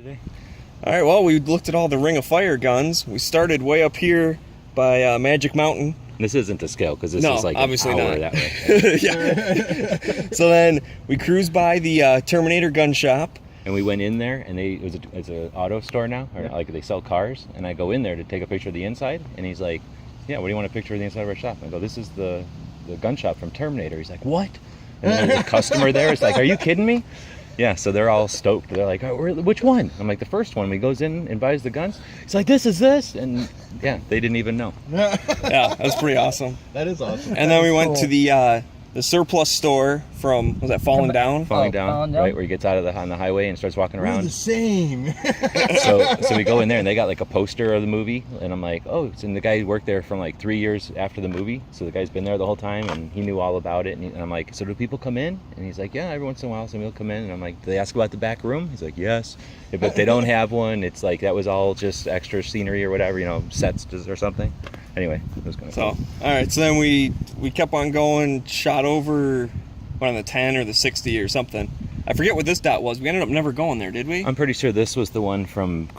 today? All right, well, we looked at all the Ring of Fire guns. We started way up here by Magic Mountain. This isn't to scale because this No, is like obviously an hour not. that way. Yeah. So then we cruised by the Terminator gun shop. And we went in there, and it's an auto store now, or like they sell cars. And I go in there to take a picture of the inside, and he's like, "Yeah, what do you want a picture of the inside of our shop?" And I go, "This is the gun shop from Terminator." He's like, "What?" And then there's a customer there. It's like, "Are you kidding me?" Yeah, so they're all stoked. They're like, "Oh, which one?" I'm like, "The first one." He goes in and buys the guns. He's like, "This is this," and yeah, they didn't even know. Yeah, that's pretty awesome. That is awesome. And then we went to the surplus store from, was that Falling Down? Falling down, right where he gets out of on the highway and starts walking We're around. the same. So we go in there and they got like a poster of the movie, and I'm like, oh, and the guy worked there from like 3 years after the movie, so the guy's been there the whole time and he knew all about it. And I'm like, so do people come in? And he's like, yeah, every once in a while somebody will come in. And I'm like, do they ask about the back room? He's like, yes, but they don't have one. It's like that was all just extra scenery or whatever, sets or something. Anyway, it was kind of So, all right, so then we kept on going, shot over, what, on the 10 or the 60 or something. I forget what this dot was. We ended up never going there, did we? I'm pretty sure this was the one from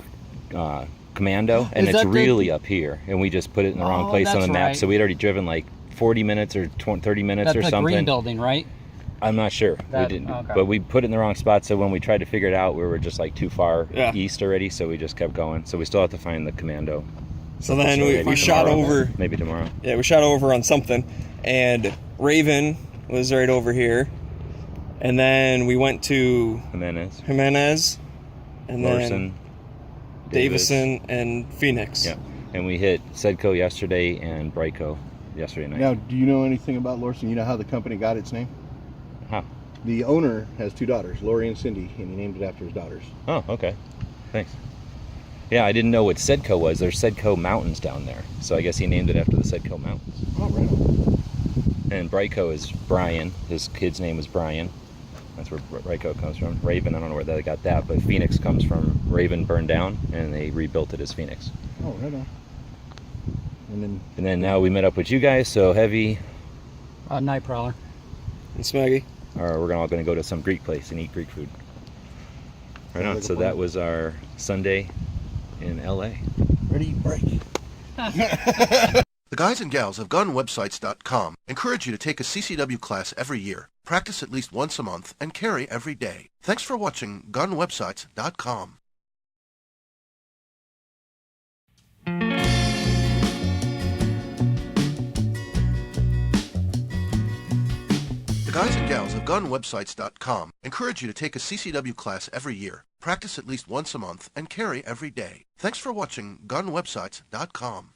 Commando, and Is it's that really up here, and we just put it in the wrong place on the that's map. right. So we'd already driven like 40 minutes or 30 minutes That's or the something. green building, right? I'm not sure. That- we didn't, okay. but we put it in the wrong spot. So when we tried to figure it out, we were just like too far Yeah. east already. So we just kept going. So we still have to find the Commando. So then Maybe we shot tomorrow. over. Maybe tomorrow. Yeah, we shot over on something, and Raven was right over here, and then we went to Jimenez, Jimenez, and Larson, then Davison and Phoenix. Yeah, and we hit Sedco yesterday and Brico yesterday night. Now, do you know anything about Lorson? You know how the company got its name? How? The owner has two daughters, Lori and Cindy, and he named it after his daughters. Oh, okay. Thanks. Yeah, I didn't know what Sedco was. There's Sedco Mountains down there, so I guess he named it after the Sedco Mountains. Oh, right on. And Brico is Brian. His kid's name is Brian. That's where Brico comes from. Raven, I don't know where they got that, but Phoenix comes from Raven burned down, and they rebuilt it as Phoenix. Oh, right on. And then now we met up with you guys, so Heavy, Night Prowler. And Smeggy. or we're all going to go to some Greek place and eat Greek food. Right on. So that was our Sunday in LA. Ready, break. The guys and gals of GunWebsites.com encourage you to take a CCW class every year, practice at least once a month, and carry every day. Thanks for watching GunWebsites.com. The guys and gals of GunWebsites.com encourage you to take a CCW class every year, practice at least once a month, and carry every day. Thanks for watching GunWebsites.com.